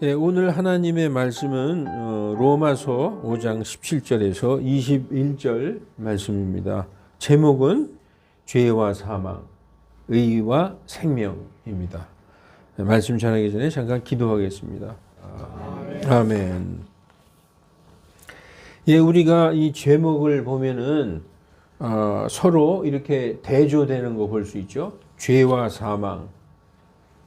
예, 오늘 하나님의 말씀은 로마서 5장 17절에서 21절 말씀입니다. 제목은 죄와 사망, 의와 생명입니다. 말씀 전하기 전에 잠깐 기도하겠습니다. 아멘. 예, 우리가 이 제목을 보면은 서로 이렇게 대조되는 거 볼 수 있죠. 죄와 사망,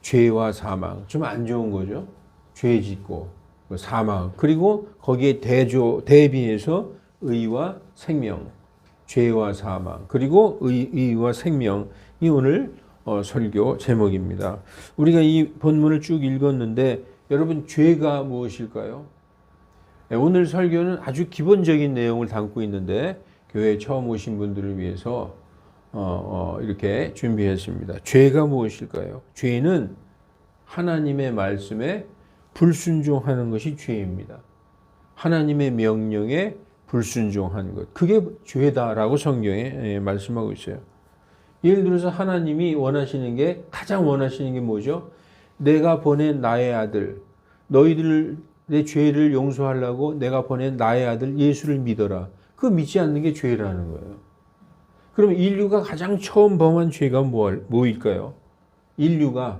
죄와 사망. 좀 안 좋은 거죠. 죄 짓고 사망, 그리고 거기에 대비해서 의와 생명, 죄와 사망, 그리고 의와 생명이 오늘 설교 제목입니다. 우리가 이 본문을 쭉 읽었는데 여러분, 죄가 무엇일까요? 오늘 설교는 아주 기본적인 내용을 담고 있는데 교회에 처음 오신 분들을 위해서 이렇게 준비했습니다. 죄가 무엇일까요? 죄는 하나님의 말씀에 불순종하는 것이 죄입니다. 하나님의 명령에 불순종하는 것, 그게 죄다라고 성경에 말씀하고 있어요. 예를 들어서 하나님이 원하시는 게, 가장 원하시는 게 뭐죠? 내가 보낸 나의 아들, 너희들의 죄를 용서하려고 내가 보낸 나의 아들 예수를 믿어라. 그거 믿지 않는 게 죄라는 거예요. 그럼 인류가 가장 처음 범한 죄가 뭐일까요? 인류가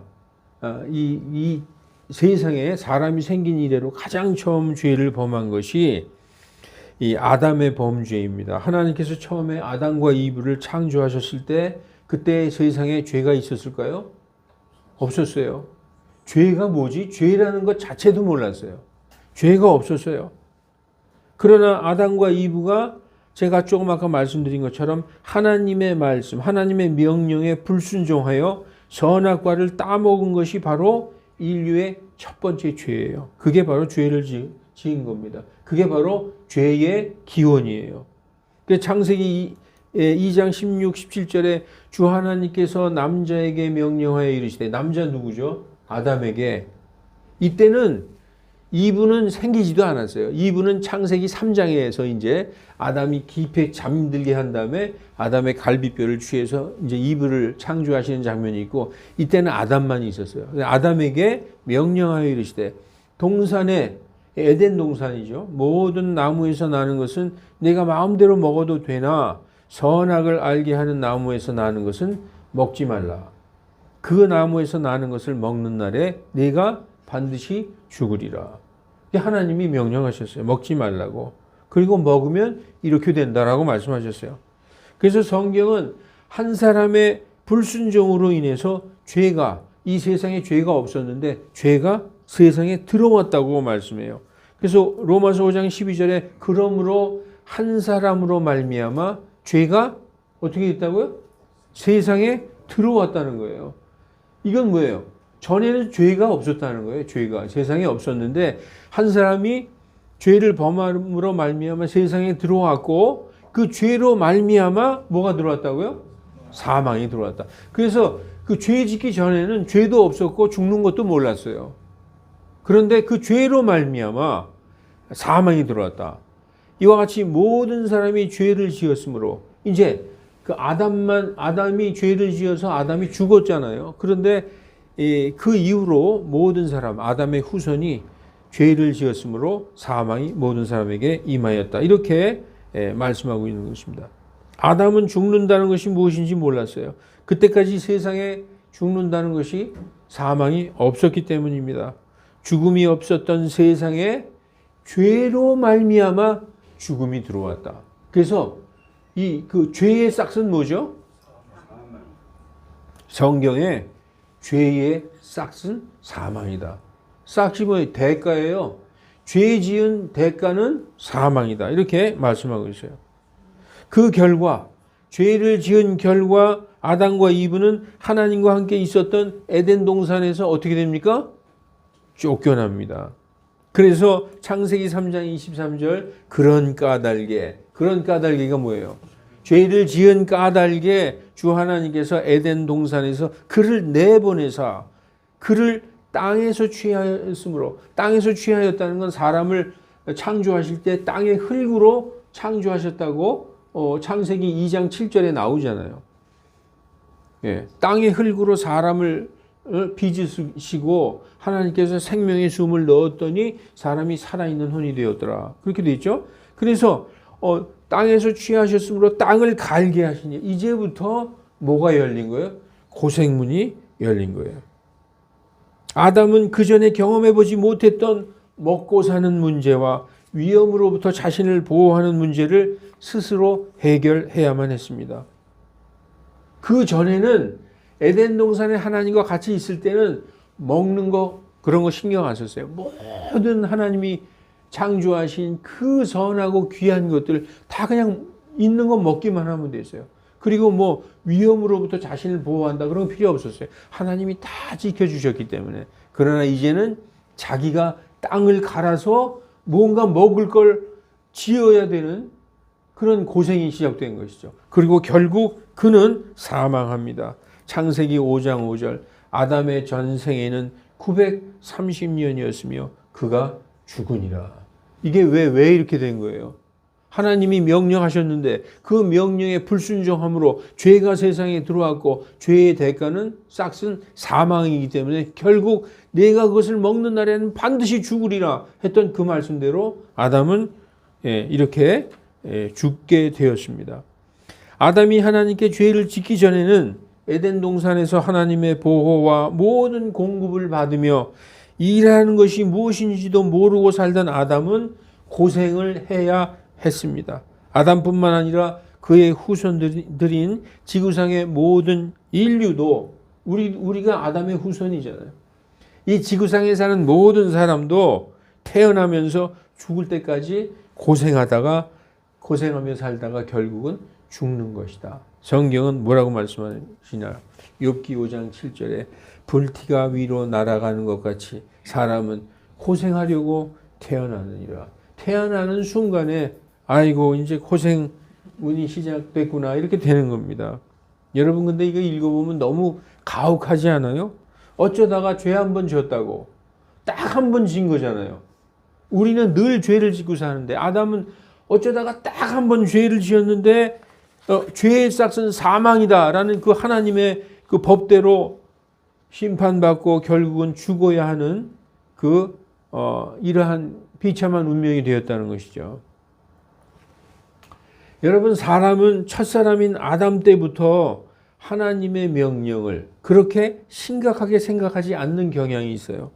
이 세상에 사람이 생긴 이래로 가장 처음 죄를 범한 것이 이 아담의 범죄입니다. 하나님께서 처음에 아담과 이브를 창조하셨을 때 그때 세상에 죄가 있었을까요? 없었어요. 죄가 뭐지? 죄라는 것 자체도 몰랐어요. 죄가 없었어요. 그러나 아담과 이브가 제가 조금 아까 말씀드린 것처럼 하나님의 말씀, 하나님의 명령에 불순종하여 선악과를 따먹은 것이 바로 인류의 첫 번째 죄예요. 그게 바로 죄를 지은 겁니다. 그게 바로 죄의 기원이에요. 창세기 2장 16, 17절에 주 하나님께서 남자에게 명령하여 이르시되, 남자 누구죠? 아담에게. 이때는 이브는 생기지도 않았어요. 이브는 창세기 3장에서 이제 아담이 깊이 잠들게 한 다음에 아담의 갈비뼈를 취해서 이제 이브를 창조하시는 장면이 있고, 이때는 아담만 있었어요. 아담에게 명령하여 이르시되, 동산에, 에덴 동산이죠. 모든 나무에서 나는 것은 내가 마음대로 먹어도 되나 선악을 알게 하는 나무에서 나는 것은 먹지 말라. 그 나무에서 나는 것을 먹는 날에 내가 반드시 죽으리라. 하나님이 명령하셨어요. 먹지 말라고. 그리고 먹으면 이렇게 된다라고 말씀하셨어요. 그래서 성경은 한 사람의 불순종으로 인해서 죄가, 이 세상에 죄가 없었는데 죄가 세상에 들어왔다고 말씀해요. 그래서 로마서 5장 12절에 그러므로 한 사람으로 말미암아 죄가 어떻게 됐다고요? 세상에 들어왔다는 거예요. 이건 뭐예요? 전에는 죄가 없었다는 거예요. 죄가 세상에 없었는데 한 사람이 죄를 범함으로 말미암아 세상에 들어왔고, 그 죄로 말미암아 뭐가 들어왔다고요? 사망이 들어왔다. 그래서 그 죄 짓기 전에는 죄도 없었고 죽는 것도 몰랐어요. 그런데 그 죄로 말미암아 사망이 들어왔다. 이와 같이 모든 사람이 죄를 지었으므로, 이제 그 아담이 죄를 지어서 아담이 죽었잖아요. 그런데 그 이후로 모든 사람, 아담의 후손이 죄를 지었으므로 사망이 모든 사람에게 임하였다. 이렇게 말씀하고 있는 것입니다. 아담은 죽는다는 것이 무엇인지 몰랐어요. 그때까지 세상에 죽는다는 것이, 사망이 없었기 때문입니다. 죽음이 없었던 세상에 죄로 말미암아 죽음이 들어왔다. 그래서 그 죄의 싹은 뭐죠? 성경에 죄의 싹은 사망이다. 싹이 뭐예요? 대가예요. 죄 지은 대가는 사망이다. 이렇게 말씀하고 있어요. 그 결과, 죄를 지은 결과 아담과 이브는 하나님과 함께 있었던 에덴 동산에서 어떻게 됩니까? 쫓겨납니다. 그래서 창세기 3장 23절, 그런 까닭에가 뭐예요? 죄를 지은 까닭에 주 하나님께서 에덴 동산에서 그를 내보내사, 그를 땅에서 취하였으므로, 땅에서 취하였다는 건 사람을 창조하실 때 땅의 흙으로 창조하셨다고 창세기 2장 7절에 나오잖아요. 예, 땅의 흙으로 사람을 빚으시고 하나님께서 생명의 숨을 넣었더니 사람이 살아있는 혼이 되었더라. 그렇게 돼 있죠. 그래서 땅에서 취하셨으므로 땅을 갈게 하시니 이제부터 뭐가 열린 거예요? 고생문이 열린 거예요. 아담은 그전에 경험해보지 못했던 먹고 사는 문제와 위험으로부터 자신을 보호하는 문제를 스스로 해결해야만 했습니다. 그 전에는 에덴 동산에 하나님과 같이 있을 때는 먹는 거 그런 거 신경 안 썼어요. 모든 하나님이 창조하신 그 선하고 귀한 것들 다 그냥 있는 거 먹기만 하면 됐어요. 그리고 뭐 위험으로부터 자신을 보호한다 그런 거 필요 없었어요. 하나님이 다 지켜주셨기 때문에. 그러나 이제는 자기가 땅을 갈아서 뭔가 먹을 걸 지어야 되는 그런 고생이 시작된 것이죠. 그리고 결국 그는 사망합니다. 창세기 5장 5절 아담의 전생에는 930년이었으며 그가 죽으니라. 이게 왜 이렇게 된 거예요? 하나님이 명령하셨는데 그 명령에 불순종함으로 죄가 세상에 들어왔고 죄의 대가는 싹슨 사망이기 때문에 결국 내가 그것을 먹는 날에는 반드시 죽으리라 했던 그 말씀대로 아담은 이렇게 죽게 되었습니다. 아담이 하나님께 죄를 짓기 전에는 에덴 동산에서 하나님의 보호와 모든 공급을 받으며 일하는 것이 무엇인지도 모르고 살던 아담은 고생을 해야 했습니다. 아담뿐만 아니라 그의 후손들인 지구상의 모든 인류도 우리가 아담의 후손이잖아요. 이 지구상에 사는 모든 사람도 태어나면서 죽을 때까지 고생하며 살다가 결국은 죽는 것이다. 성경은 뭐라고 말씀하시냐? 욥기 5장 7절에 불티가 위로 날아가는 것 같이 사람은 고생하려고 태어나느니라. 태어나는 순간에 아이고 이제 고생운이 시작됐구나 이렇게 되는 겁니다. 여러분 근데 이거 읽어보면 너무 가혹하지 않아요? 어쩌다가 죄 한 번 지었다고 딱 한 번 지은 거잖아요. 우리는 늘 죄를 짓고 사는데 아담은 어쩌다가 딱 한 번 죄를 지었는데 죄의 싹은 사망이다라는 그 하나님의 그 법대로 심판받고 결국은 죽어야 하는 이러한 비참한 운명이 되었다는 것이죠. 여러분 사람은 첫사람인 아담 때부터 하나님의 명령을 그렇게 심각하게 생각하지 않는 경향이 있어요.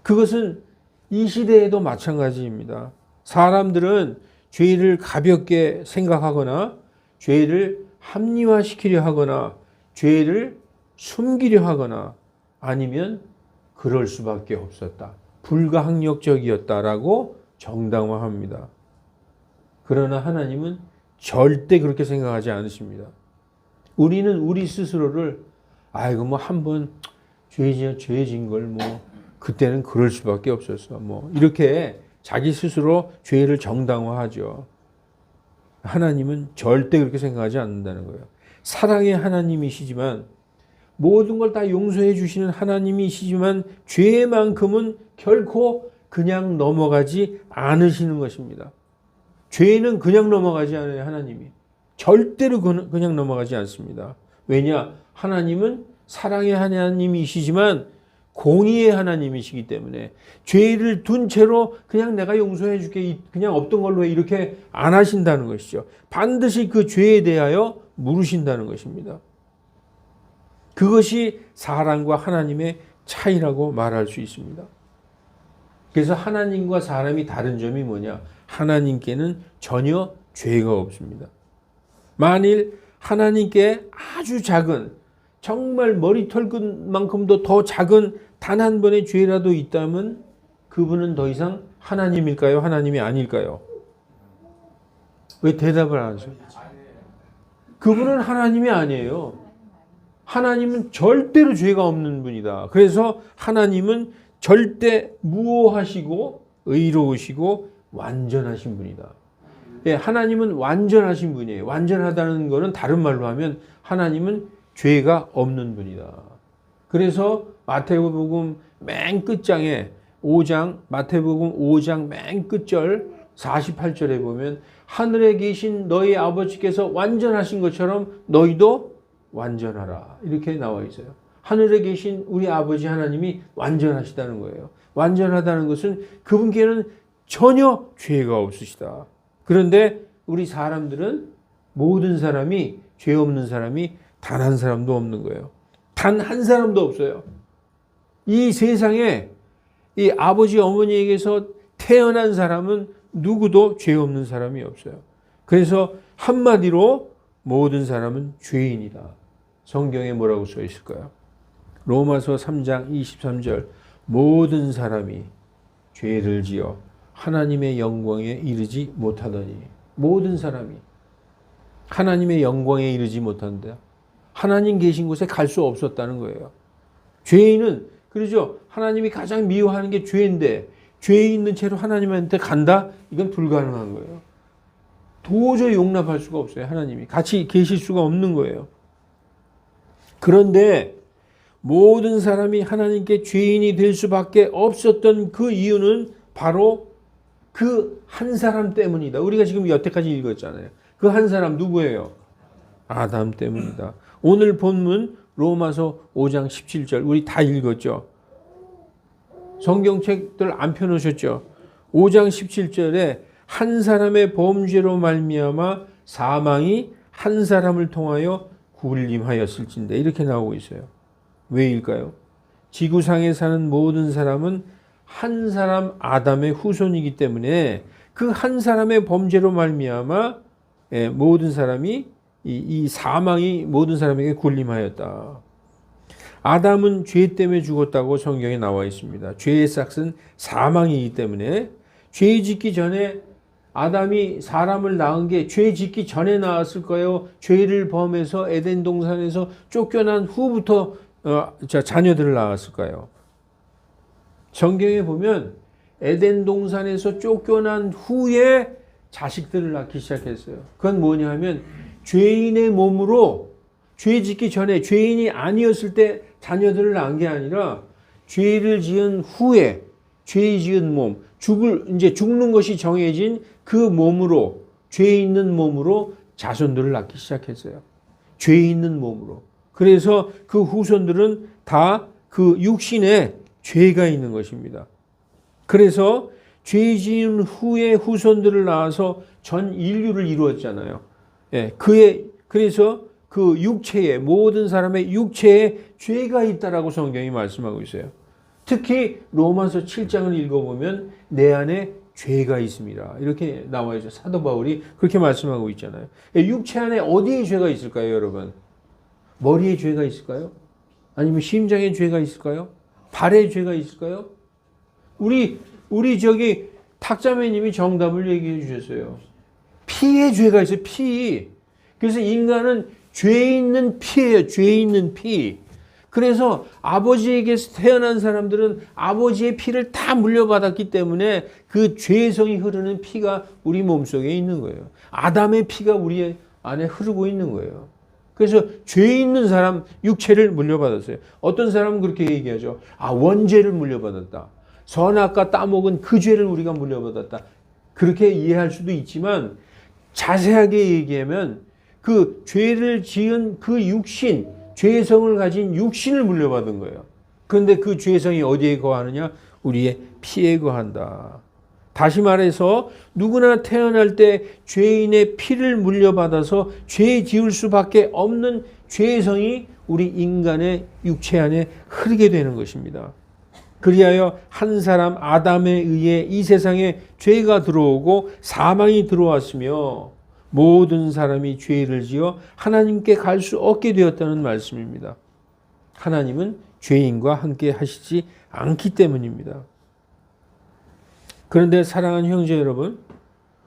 그것은 이 시대에도 마찬가지입니다. 사람들은 죄를 가볍게 생각하거나 죄를 합리화시키려 하거나 죄를 숨기려 하거나 아니면 그럴 수밖에 없었다. 불가항력적이었다라고 정당화합니다. 그러나 하나님은 절대 그렇게 생각하지 않으십니다. 우리는 우리 스스로를 아이고 뭐 한번 죄 지은 걸 뭐 그때는 그럴 수밖에 없었어. 뭐 이렇게 자기 스스로 죄를 정당화하죠. 하나님은 절대 그렇게 생각하지 않는다는 거예요. 사랑의 하나님이시지만 모든 걸 다 용서해 주시는 하나님이시지만 죄만큼은 결코 그냥 넘어가지 않으시는 것입니다. 죄는 그냥 넘어가지 않아요. 하나님이. 절대로 그냥 넘어가지 않습니다. 왜냐? 하나님은 사랑의 하나님이시지만 공의의 하나님이시기 때문에 죄를 둔 채로 그냥 내가 용서해 줄게 그냥 없던 걸로 해 이렇게 안 하신다는 것이죠. 반드시 그 죄에 대하여 물으신다는 것입니다. 그것이 사람과 하나님의 차이라고 말할 수 있습니다. 그래서 하나님과 사람이 다른 점이 뭐냐? 하나님께는 전혀 죄가 없습니다. 만일 하나님께 아주 작은 정말 머리털끝만큼도 더 작은 단 한 번의 죄라도 있다면 그분은 더 이상 하나님일까요? 하나님이 아닐까요? 왜 대답을 안 하세요? 그분은 하나님이 아니에요. 하나님은 절대로 죄가 없는 분이다. 그래서 하나님은 절대 무오하시고 의로우시고 완전하신 분이다. 예, 하나님은 완전하신 분이에요. 완전하다는 것은 다른 말로 하면 하나님은 죄가 없는 분이다. 그래서 마태복음 맨 끝장에 마태복음 5장 맨 끝절 48절에 보면 하늘에 계신 너희 아버지께서 완전하신 것처럼 너희도 완전하라. 이렇게 나와 있어요. 하늘에 계신 우리 아버지 하나님이 완전하시다는 거예요. 완전하다는 것은 그분께는 전혀 죄가 없으시다. 그런데 우리 사람들은 모든 사람이 죄 없는 사람이 단 한 사람도 없는 거예요. 단 한 사람도 없어요. 이 세상에 이 아버지 어머니에게서 태어난 사람은 누구도 죄 없는 사람이 없어요. 그래서 한마디로 모든 사람은 죄인이다. 성경에 뭐라고 써 있을까요? 로마서 3장 23절 모든 사람이 죄를 지어 하나님의 영광에 이르지 못하더니 모든 사람이 하나님의 영광에 이르지 못한다. 하나님 계신 곳에 갈 수 없었다는 거예요. 죄인은 그러죠. 하나님이 가장 미워하는 게 죄인데 죄 있는 채로 하나님한테 간다? 이건 불가능한 거예요. 도저히 용납할 수가 없어요. 하나님이 같이 계실 수가 없는 거예요. 그런데 모든 사람이 하나님께 죄인이 될 수밖에 없었던 그 이유는 바로 그 한 사람 때문이다. 우리가 지금 여태까지 읽었잖아요. 그 한 사람 누구예요? 아담 때문이다. 오늘 본문 로마서 5장 17절 우리 다 읽었죠. 성경책들 안 펴놓으셨죠. 5장 17절에 한 사람의 범죄로 말미암아 사망이 한 사람을 통하여 군림하였을진데 이렇게 나오고 있어요. 왜일까요? 지구상에 사는 모든 사람은 한 사람 아담의 후손이기 때문에 그 한 사람의 범죄로 말미암아 모든 사람이 이 사망이 모든 사람에게 군림하였다. 아담은 죄 때문에 죽었다고 성경에 나와 있습니다. 죄의 싹은 사망이기 때문에 죄 짓기 전에 아담이 사람을 낳은 게 죄 짓기 전에 낳았을까요? 죄를 범해서 에덴 동산에서 쫓겨난 후부터 자녀들을 낳았을까요? 성경에 보면 에덴 동산에서 쫓겨난 후에 자식들을 낳기 시작했어요. 그건 뭐냐 하면 죄인의 몸으로 죄 짓기 전에 죄인이 아니었을 때 자녀들을 낳은 게 아니라 죄를 지은 후에 죄 지은 몸, 이제 죽는 것이 정해진 그 몸으로 죄 있는 몸으로 자손들을 낳기 시작했어요. 죄 있는 몸으로. 그래서 그 후손들은 다 그 육신에 죄가 있는 것입니다. 그래서 죄 지은 후에 후손들을 낳아서 전 인류를 이루었잖아요. 예, 그래서 그 육체에 모든 사람의 육체에 죄가 있다라고 성경이 말씀하고 있어요. 특히 로마서 7장을 읽어보면 내 안에 죄가 있습니다. 이렇게 나와 있죠. 사도 바울이 그렇게 말씀하고 있잖아요. 육체 안에 어디에 죄가 있을까요, 여러분? 머리에 죄가 있을까요? 아니면 심장에 죄가 있을까요? 발에 죄가 있을까요? 우리 저기 탁자매님이 정답을 얘기해 주셨어요. 피에 죄가 있어요. 피. 그래서 인간은 죄 있는 피예요. 죄 있는 피. 그래서 아버지에게서 태어난 사람들은 아버지의 피를 다 물려받았기 때문에 그 죄성이 흐르는 피가 우리 몸속에 있는 거예요. 아담의 피가 우리 안에 흐르고 있는 거예요. 그래서 죄 있는 사람 육체를 물려받았어요. 어떤 사람은 그렇게 얘기하죠. 원죄를 물려받았다. 선악과 따먹은 그 죄를 우리가 물려받았다. 그렇게 이해할 수도 있지만 자세하게 얘기하면 그 죄를 지은 그 육신, 죄성을 가진 육신을 물려받은 거예요. 그런데 그 죄성이 어디에 거하느냐? 우리의 피에 거한다. 다시 말해서 누구나 태어날 때 죄인의 피를 물려받아서 죄 지을 수밖에 없는 죄성이 우리 인간의 육체 안에 흐르게 되는 것입니다. 그리하여 한 사람 아담에 의해 이 세상에 죄가 들어오고 사망이 들어왔으며 모든 사람이 죄를 지어 하나님께 갈 수 없게 되었다는 말씀입니다. 하나님은 죄인과 함께 하시지 않기 때문입니다. 그런데 사랑하는 형제 여러분,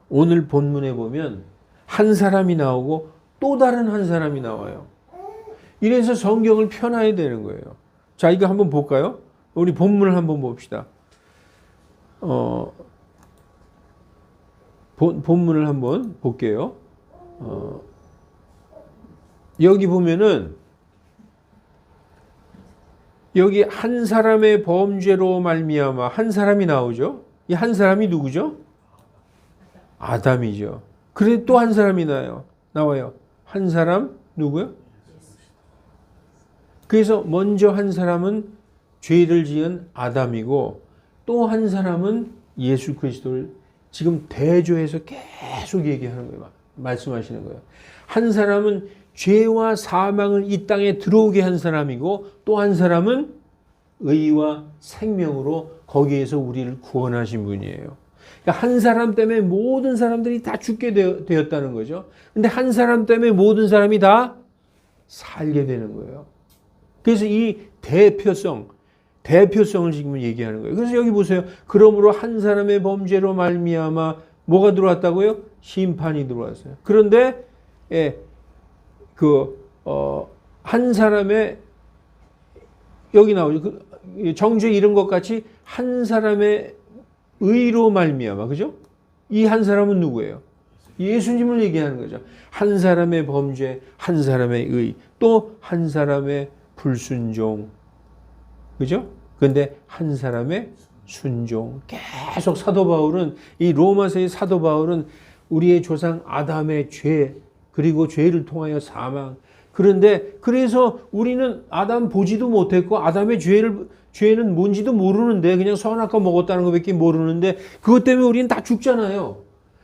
오늘 본문에 보면 한 사람이 나오고 또 다른 한 사람이 나와요. 이래서 성경을 펴놔야 되는 거예요. 자, 이거 한번 볼까요? 우리 본문을 한번 봅시다. 본문을 한번 볼게요. 여기 보면은 여기 한 사람의 범죄로 말미암아 한 사람이 나오죠. 이 한 사람이 누구죠? 아담이죠. 그래 또 한 사람이 나와요. 한 사람 누구요? 그래서 먼저 한 사람은 죄를 지은 아담이고 또 한 사람은 예수 그리스도를 지금 대조해서 계속 얘기하는 거예요. 말씀하시는 거예요. 한 사람은 죄와 사망을 이 땅에 들어오게 한 사람이고 또 한 사람은 의와 생명으로 거기에서 우리를 구원하신 분이에요. 그러니까 한 사람 때문에 모든 사람들이 다 죽게 되었다는 거죠. 근데 한 사람 때문에 모든 사람이 다 살게 되는 거예요. 그래서 이 대표성을 지금 얘기하는 거예요. 그래서 여기 보세요. 그러므로 한 사람의 범죄로 말미암아 뭐가 들어왔다고요? 심판이 들어왔어요. 그런데 한 사람의 여기 나오죠. 정죄 이런 것 같이 한 사람의 의로 말미암아, 그죠? 이 한 사람은 누구예요? 예수님을 얘기하는 거죠. 한 사람의 범죄, 한 사람의 의, 또 한 사람의 불순종, 그죠? 그런데 한 사람의 순종. 계속 사도 바울은, 이 로마서의 사도 바울은 우리의 조상 아담의 죄, 그리고 죄를 통하여 사망. 그런데 그래서 우리는 아담 보지도 못했고 아담의 죄는 뭔지도 모르는데 그냥 선악과 먹었다는 것밖에 모르는데 그것 때문에 우리는 다 죽잖아요.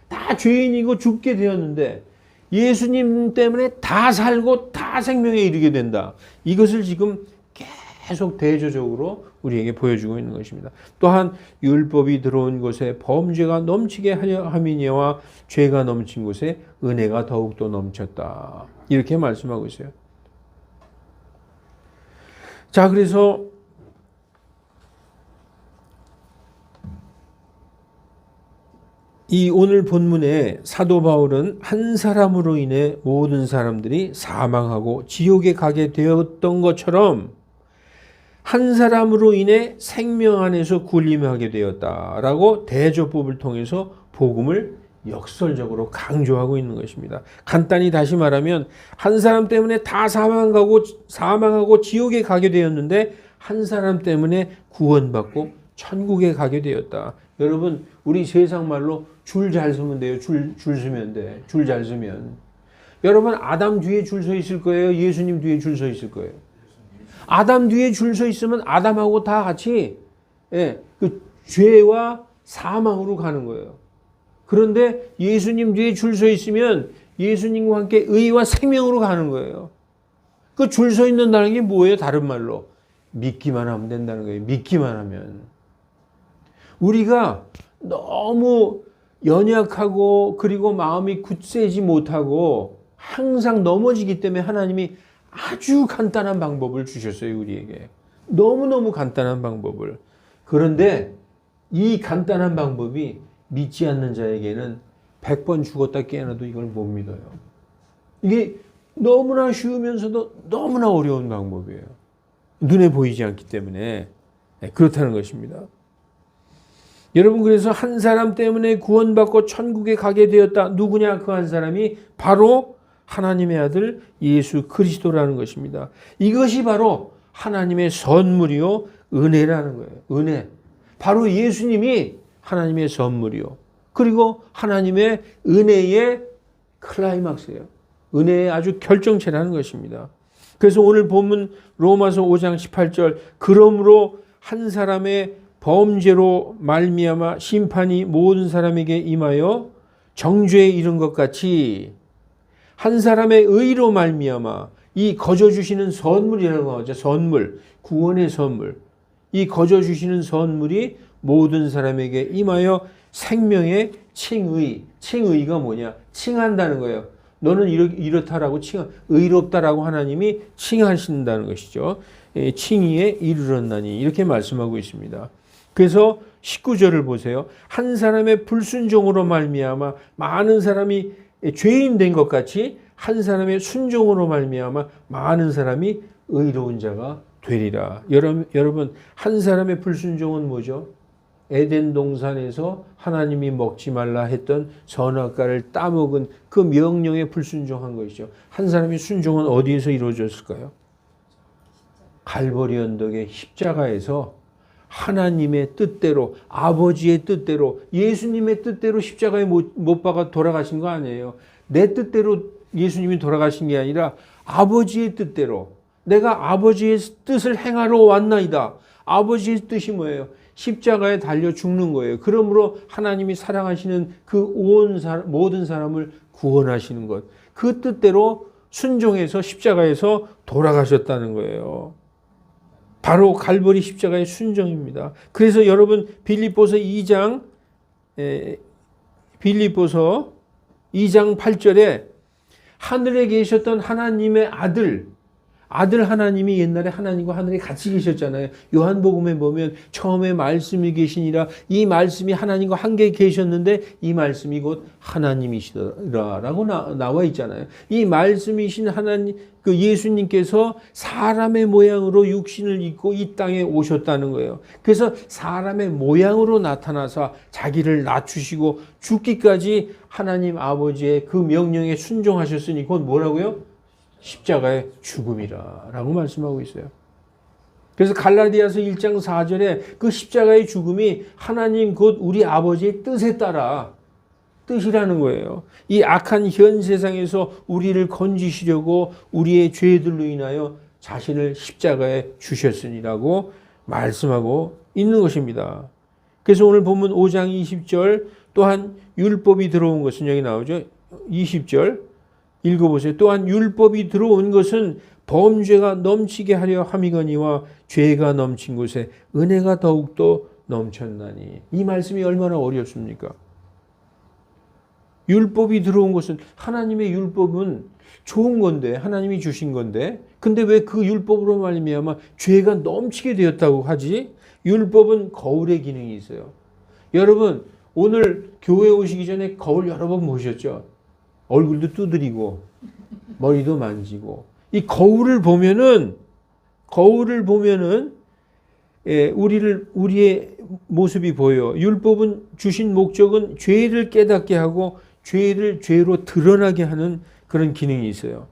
다 죄인이고 죽게 되었는데 예수님 때문에 다 살고 다 생명에 이르게 된다. 이것을 지금 계속 대조적으로 우리에게 보여주고 있는 것입니다. 또한 율법이 들어온 곳에 범죄가 넘치게 하려 함이니와 죄가 넘친 곳에 은혜가 더욱더 넘쳤다. 이렇게 말씀하고 있어요. 자, 그래서 이 오늘 본문에 사도 바울은 한 사람으로 인해 모든 사람들이 사망하고 지옥에 가게 되었던 것처럼 한 사람으로 인해 생명 안에서 군림하게 되었다라고 대조법을 통해서 복음을 역설적으로 강조하고 있는 것입니다. 간단히 다시 말하면 한 사람 때문에 다 사망하고 지옥에 가게 되었는데 한 사람 때문에 구원받고 천국에 가게 되었다. 여러분, 우리 세상 말로 줄 잘 서면 돼요. 줄 서면 돼. 줄 잘 서면. 여러분, 아담 뒤에 줄 서 있을 거예요. 예수님 뒤에 줄 서 있을 거예요. 아담 뒤에 줄 서 있으면 아담하고 다 같이 그 죄와 사망으로 가는 거예요. 그런데 예수님 뒤에 줄 서 있으면 예수님과 함께 의와 생명으로 가는 거예요. 그 줄 서 있는다는 게 뭐예요? 다른 말로 믿기만 하면 된다는 거예요. 믿기만 하면. 우리가 너무 연약하고 그리고 마음이 굳세지 못하고 항상 넘어지기 때문에 하나님이 아주 간단한 방법을 주셨어요. 우리에게. 너무너무 간단한 방법을. 그런데 이 간단한 방법이 믿지 않는 자에게는 100번 죽었다 깨어나도 이걸 못 믿어요. 이게 너무나 쉬우면서도 너무나 어려운 방법이에요. 눈에 보이지 않기 때문에 그렇다는 것입니다. 여러분, 그래서 한 사람 때문에 구원받고 천국에 가게 되었다. 누구냐? 그 한 사람이 바로 하나님의 아들 예수 그리스도라는 것입니다. 이것이 바로 하나님의 선물이요 은혜라는 거예요. 은혜. 바로 예수님이 하나님의 선물이요. 그리고 하나님의 은혜의 클라이막스예요. 은혜의 아주 결정체라는 것입니다. 그래서 오늘 본문 로마서 5장 18절 그러므로 한 사람의 범죄로 말미암아 심판이 모든 사람에게 임하여 정죄에 이른 것 같이 한 사람의 의로 말미암아 이 거저 주시는 선물이라고 하죠. 선물, 구원의 선물. 이 거저 주시는 선물이 모든 사람에게 임하여 생명의 칭의. 칭의가 뭐냐? 칭한다는 거예요. 너는 이렇다라고 의롭다라고 하나님이 칭하신다는 것이죠. 칭의에 이르렀나니 이렇게 말씀하고 있습니다. 그래서 19절을 보세요. 한 사람의 불순종으로 말미암아 많은 사람이 죄인 된 것 같이 한 사람의 순종으로 말미암아 많은 사람이 의로운 자가 되리라. 여러분, 한 사람의 불순종은 뭐죠? 에덴 동산에서 하나님이 먹지 말라 했던 선악과를 따먹은 그 명령에 불순종한 것이죠. 한 사람의 순종은 어디에서 이루어졌을까요? 갈보리 언덕의 십자가에서 하나님의 뜻대로, 아버지의 뜻대로, 예수님의 뜻대로 십자가에 못 박아 돌아가신 거 아니에요. 내 뜻대로 예수님이 돌아가신 게 아니라 아버지의 뜻대로, 내가 아버지의 뜻을 행하러 왔나이다. 아버지의 뜻이 뭐예요? 십자가에 달려 죽는 거예요. 그러므로 하나님이 사랑하시는 그 모든 사람을 구원하시는 것. 그 뜻대로 순종해서 십자가에서 돌아가셨다는 거예요. 바로 갈보리 십자가의 순종입니다. 그래서 여러분 빌립보서 2장 8절에 하늘에 계셨던 하나님의 아들 하나님이 옛날에 하나님과 하늘에 같이 계셨잖아요. 요한복음에 보면 처음에 말씀이 계시니라, 이 말씀이 하나님과 함께 계셨는데 이 말씀이 곧 하나님이시더라라고 나와 있잖아요. 이 말씀이신 하나님, 그 예수님께서 사람의 모양으로 육신을 입고 이 땅에 오셨다는 거예요. 그래서 사람의 모양으로 나타나서 자기를 낮추시고 죽기까지 하나님 아버지의 그 명령에 순종하셨으니 곧 뭐라고요? 십자가의 죽음이라 라고 말씀하고 있어요. 그래서 갈라디아서 1장 4절에 그 십자가의 죽음이 하나님 곧 우리 아버지의 뜻에 따라 뜻이라는 거예요. 이 악한 현 세상에서 우리를 건지시려고 우리의 죄들로 인하여 자신을 십자가에 주셨으니라고 말씀하고 있는 것입니다. 그래서 오늘 본문 5장 20절 또한 율법이 들어온 것은 여기 나오죠. 20절 읽어보세요. 또한 율법이 들어온 것은 범죄가 넘치게 하려 함이거니와 죄가 넘친 곳에 은혜가 더욱더 넘쳤나니. 이 말씀이 얼마나 어렵습니까? 율법이 들어온 것은, 하나님의 율법은 좋은 건데, 하나님이 주신 건데, 근데 왜 그 율법으로 말미암아 죄가 넘치게 되었다고 하지? 율법은 거울의 기능이 있어요. 여러분 오늘 교회 오시기 전에 거울 여러 번 보셨죠? 얼굴도 두드리고 머리도 만지고, 이 거울을 보면은 우리의 모습이 보여요. 율법은 주신 목적은 죄를 깨닫게 하고 죄를 죄로 드러나게 하는 그런 기능이 있어요.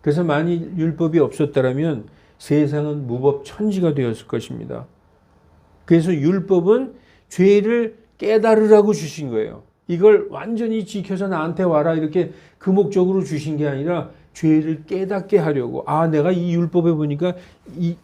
그래서 만일 율법이 없었다면 세상은 무법천지가 되었을 것입니다. 그래서 율법은 죄를 깨달으라고 주신 거예요. 이걸 완전히 지켜서 나한테 와라 이렇게 그 목적으로 주신 게 아니라 죄를 깨닫게 하려고, 아 내가 이 율법에 보니까 이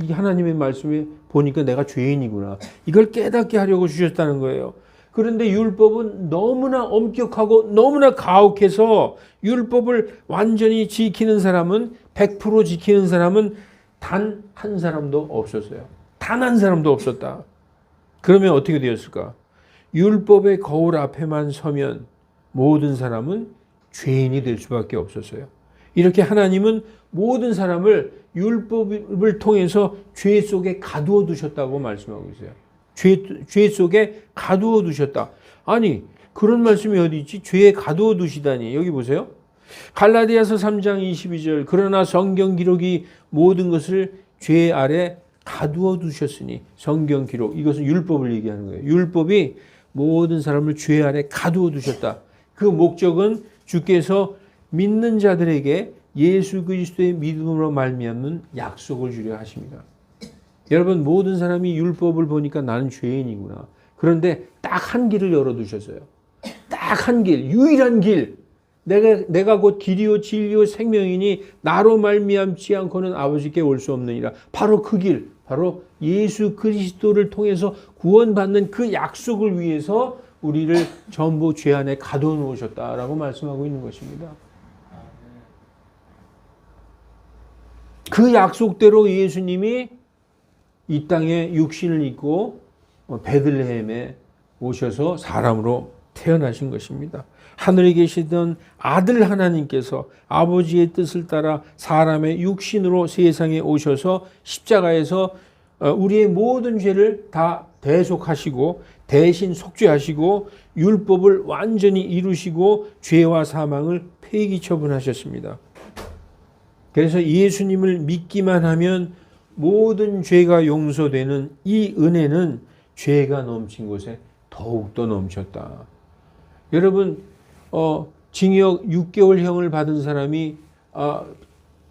하나님의 말씀에 보니까 내가 죄인이구나, 이걸 깨닫게 하려고 주셨다는 거예요. 그런데 율법은 너무나 엄격하고 너무나 가혹해서 율법을 완전히 지키는 사람은 100% 지키는 사람은 단 한 사람도 없었어요. 단 한 사람도 없었다. 그러면 어떻게 되었을까? 율법의 거울 앞에만 서면 모든 사람은 죄인이 될 수밖에 없었어요. 이렇게 하나님은 모든 사람을 율법을 통해서 죄 속에 가두어 두셨다고 말씀하고 있어요. 죄 속에 가두어 두셨다. 아니 그런 말씀이 어디 있지? 죄에 가두어 두시다니. 여기 보세요. 갈라디아서 3장 22절 그러나 성경 기록이 모든 것을 죄 아래 가두어 두셨으니. 성경 기록, 이것은 율법을 얘기하는 거예요. 율법이 모든 사람을 죄 아래 가두어 두셨다. 그 목적은 주께서 믿는 자들에게 예수 그리스도의 믿음으로 말미암는 약속을 주려 하십니다. 여러분 모든 사람이 율법을 보니까 나는 죄인이구나. 그런데 딱 한 길을 열어두셨어요. 딱 한 길, 유일한 길. 내가 곧 길이요 진리요 생명이니 나로 말미암지 않고는 아버지께 올 수 없느니라. 바로 그 길, 바로 예수 그리스도를 통해서 구원받는 그 약속을 위해서 우리를 전부 죄 안에 가둬 놓으셨다라고 말씀하고 있는 것입니다. 그 약속대로 예수님이 이 땅에 육신을 입고 베들레헴에 오셔서 사람으로 태어나신 것입니다. 하늘에 계시던 아들 하나님께서 아버지의 뜻을 따라 사람의 육신으로 세상에 오셔서 십자가에서 우리의 모든 죄를 다 대속하시고 대신 속죄하시고 율법을 완전히 이루시고 죄와 사망을 폐기 처분하셨습니다. 그래서 예수님을 믿기만 하면 모든 죄가 용서되는 이 은혜는 죄가 넘친 곳에 더욱더 넘쳤다. 여러분 징역 6개월형을 받은 사람이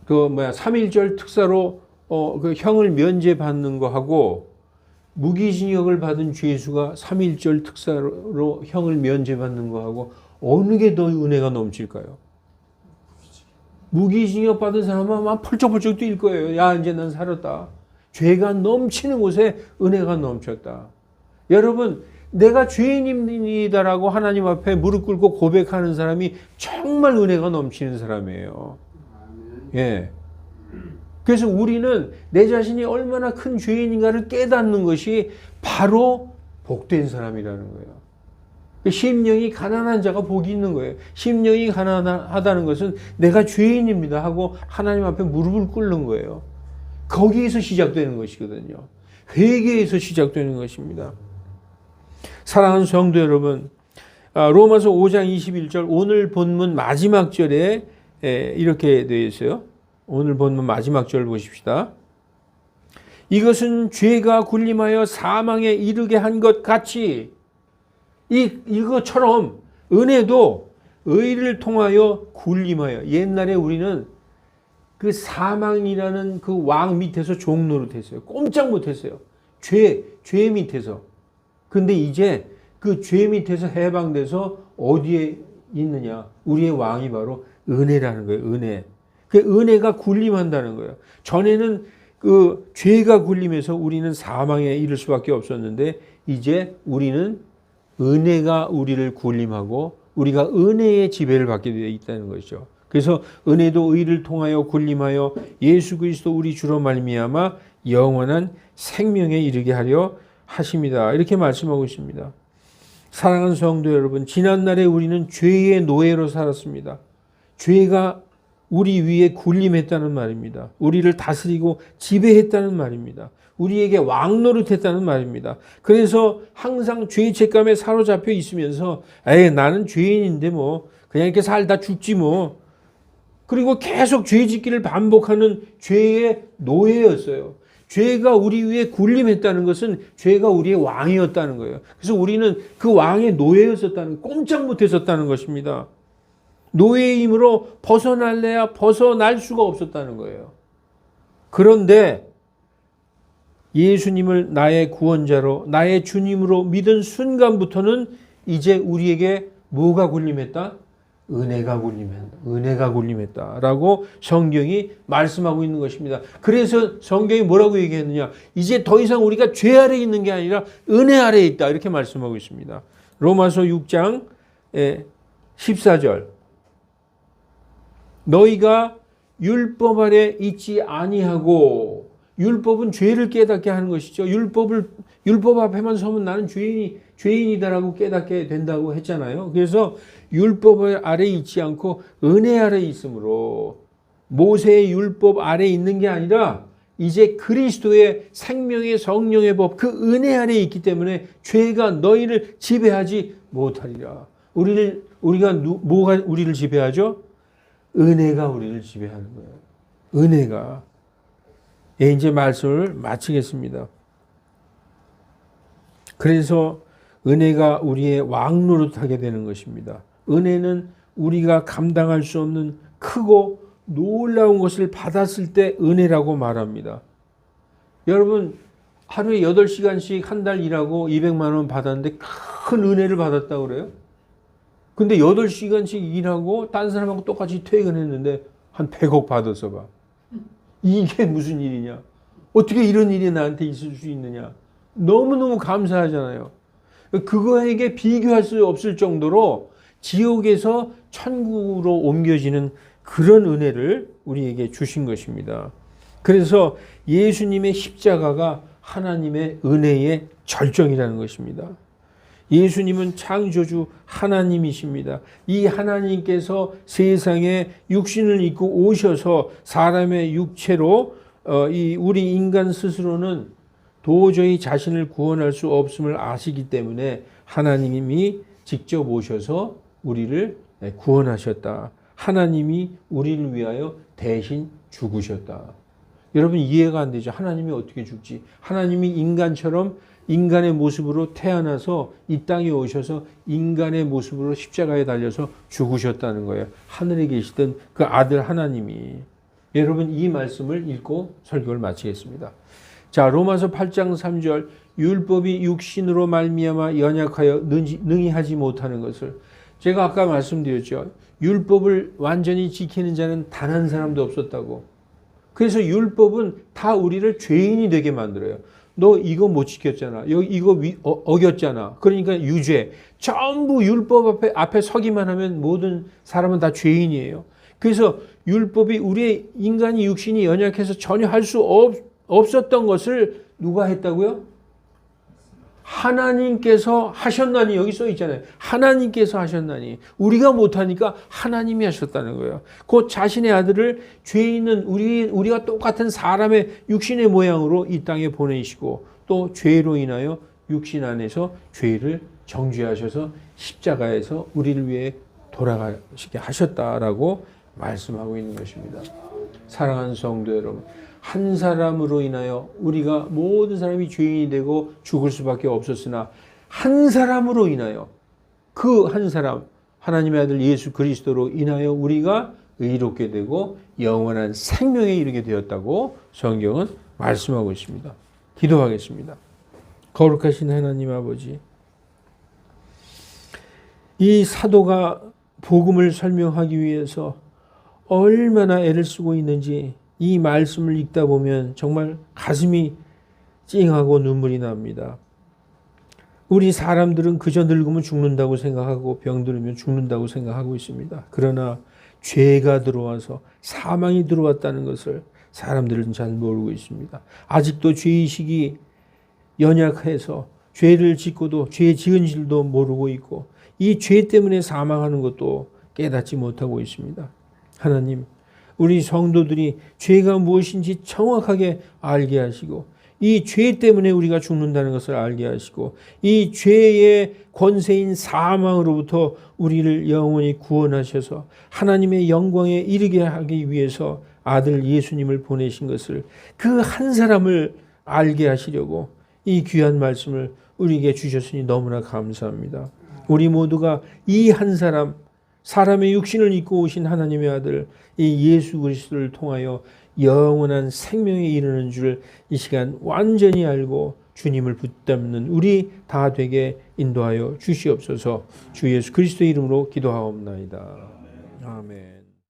3.1절 특사로 그 형을 면제받는 거하고 무기징역을 받은 죄수가 3.1절 특사로 형을 면제받는 거하고 어느 게 더 은혜가 넘칠까요? 무기징역 받은 사람은 막 펄쩍펄쩍 뛸 거예요. 야, 이제 난 살았다. 죄가 넘치는 곳에 은혜가 넘쳤다. 여러분, 내가 죄인입니다라고 하나님 앞에 무릎 꿇고 고백하는 사람이 정말 은혜가 넘치는 사람이에요. 예. 그래서 우리는 내 자신이 얼마나 큰 죄인인가를 깨닫는 것이 바로 복된 사람이라는 거예요. 심령이 가난한 자가 복이 있는 거예요. 심령이 가난하다는 것은 내가 죄인입니다 하고 하나님 앞에 무릎을 꿇는 거예요. 거기에서 시작되는 것이거든요. 회개에서 시작되는 것입니다. 사랑하는 성도 여러분, 로마서 5장 21절 오늘 본문 마지막 절에 이렇게 되어 있어요. 오늘 본문 마지막 절 보십시다. 이것은 죄가 군림하여 사망에 이르게 한 것 같이 이것처럼 은혜도 의를 통하여 군림하여, 옛날에 우리는 그 사망이라는 그 왕 밑에서 종노릇했어요. 꼼짝 못했어요. 죄 밑에서. 근데 이제 그 죄 밑에서 해방돼서 어디에 있느냐? 우리의 왕이 바로 은혜라는 거예요. 은혜. 그 은혜가 군림한다는 거예요. 전에는 그 죄가 군림해서 우리는 사망에 이를 수밖에 없었는데 이제 우리는 은혜가 우리를 군림하고 우리가 은혜의 지배를 받게 되어 있다는 것이죠. 그래서 은혜도 의를 통하여 군림하여 예수 그리스도 우리 주로 말미암아 영원한 생명에 이르게 하려 하십니다. 이렇게 말씀하고 있습니다. 사랑하는 성도 여러분, 지난날에 우리는 죄의 노예로 살았습니다. 죄가 우리 위에 군림했다는 말입니다. 우리를 다스리고 지배했다는 말입니다. 우리에게 왕노릇했다는 말입니다. 그래서 항상 죄의 책감에 사로잡혀 있으면서 나는 죄인인데 뭐 그냥 이렇게 살다 죽지 뭐. 그리고 계속 죄 짓기를 반복하는 죄의 노예였어요. 죄가 우리 위에 군림했다는 것은 죄가 우리의 왕이었다는 거예요. 그래서 우리는 그 왕의 노예였었다는, 꼼짝 못했었다는 것입니다. 노예의 힘으로 벗어날래야 벗어날 수가 없었다는 거예요. 그런데 예수님을 나의 구원자로, 나의 주님으로 믿은 순간부터는 이제 우리에게 뭐가 군림했다? 은혜가 군림했다. 은혜가 군림했다라고 성경이 말씀하고 있는 것입니다. 그래서 성경이 뭐라고 얘기했느냐? 이제 더 이상 우리가 죄 아래에 있는 게 아니라 은혜 아래에 있다. 이렇게 말씀하고 있습니다. 로마서 6장 14절. 너희가 율법 아래 있지 아니하고, 율법은 죄를 깨닫게 하는 것이죠. 율법 앞에만 서면 나는 죄인이다라고 깨닫게 된다고 했잖아요. 그래서 율법 아래 있지 않고 은혜 아래 있으므로, 모세의 율법 아래 있는 게 아니라 이제 그리스도의 생명의 성령의 법, 그 은혜 아래 있기 때문에 죄가 너희를 지배하지 못하리라. 뭐가 우리를 지배하죠? 은혜가 우리를 지배하는 거예요. 은혜가. 이제 말씀을 마치겠습니다. 그래서 은혜가 우리의 왕노릇하게 되는 것입니다. 은혜는 우리가 감당할 수 없는 크고 놀라운 것을 받았을 때 은혜라고 말합니다. 여러분, 하루에 8시간씩 한 달 일하고 200만 원 받았는데 큰 은혜를 받았다고 그래요? 근데 8시간씩 일하고 딴 사람하고 똑같이 퇴근했는데 한 100억 받아서 봐. 이게 무슨 일이냐? 어떻게 이런 일이 나한테 있을 수 있느냐? 너무너무 감사하잖아요. 그거에게 비교할 수 없을 정도로 지옥에서 천국으로 옮겨지는 그런 은혜를 우리에게 주신 것입니다. 그래서 예수님의 십자가가 하나님의 은혜의 절정이라는 것입니다. 예수님은 창조주 하나님이십니다. 이 하나님께서 세상에 육신을 입고 오셔서 사람의 육체로 우리 인간 스스로는 도저히 자신을 구원할 수 없음을 아시기 때문에 하나님이 직접 오셔서 우리를 구원하셨다. 하나님이 우리를 위하여 대신 죽으셨다. 여러분 이해가 안 되죠? 하나님이 어떻게 죽지? 하나님이 인간처럼 인간의 모습으로 태어나서 이 땅에 오셔서 인간의 모습으로 십자가에 달려서 죽으셨다는 거예요. 하늘에 계시던 그 아들 하나님이. 여러분 이 말씀을 읽고 설교를 마치겠습니다. 자, 로마서 8장 3절 율법이 육신으로 말미암아 연약하여 능히 하지 못하는 것을 제가 아까 말씀드렸죠. 율법을 완전히 지키는 자는 단 한 사람도 없었다고. 그래서 율법은 다 우리를 죄인이 되게 만들어요. 너 이거 못 지켰잖아. 이거 어겼잖아. 그러니까 유죄. 전부 율법 앞에 서기만 하면 모든 사람은 다 죄인이에요. 그래서 율법이 우리의 인간이 육신이 연약해서 전혀 할 수 없었던 것을 누가 했다고요? 하나님께서 하셨나니, 여기 써 있잖아요. 하나님께서 하셨나니. 우리가 못하니까 하나님이 하셨다는 거예요. 곧 자신의 아들을 죄 있는 우리가 똑같은 사람의 육신의 모양으로 이 땅에 보내시고 또 죄로 인하여 육신 안에서 죄를 정죄하셔서 십자가에서 우리를 위해 돌아가시게 하셨다라고 말씀하고 있는 것입니다. 사랑하는 성도 여러분, 한 사람으로 인하여 우리가 모든 사람이 죄인이 되고 죽을 수밖에 없었으나 한 사람으로 인하여 그 한 사람 하나님의 아들 예수 그리스도로 인하여 우리가 의롭게 되고 영원한 생명에 이르게 되었다고 성경은 말씀하고 있습니다. 기도하겠습니다. 거룩하신 하나님 아버지, 이 사도가 복음을 설명하기 위해서 얼마나 애를 쓰고 있는지 이 말씀을 읽다 보면 정말 가슴이 찡하고 눈물이 납니다. 우리 사람들은 그저 늙으면 죽는다고 생각하고 병들면 죽는다고 생각하고 있습니다. 그러나 죄가 들어와서 사망이 들어왔다는 것을 사람들은 잘 모르고 있습니다. 아직도 죄의식이 연약해서 죄를 짓고도 죄 지은 줄도 모르고 있고 이 죄 때문에 사망하는 것도 깨닫지 못하고 있습니다. 하나님, 우리 성도들이 죄가 무엇인지 정확하게 알게 하시고 이 죄 때문에 우리가 죽는다는 것을 알게 하시고 이 죄의 권세인 사망으로부터 우리를 영원히 구원하셔서 하나님의 영광에 이르게 하기 위해서 아들 예수님을 보내신 것을 그 한 사람을 알게 하시려고 이 귀한 말씀을 우리에게 주셨으니 너무나 감사합니다. 우리 모두가 이 한 사람, 사람의 육신을 입고 오신 하나님의 아들 이 예수 그리스도를 통하여 영원한 생명에 이르는 줄 이 시간 완전히 알고 주님을 붙잡는 우리 다 되게 인도하여 주시옵소서. 주 예수 그리스도의 이름으로 기도하옵나이다. 아멘.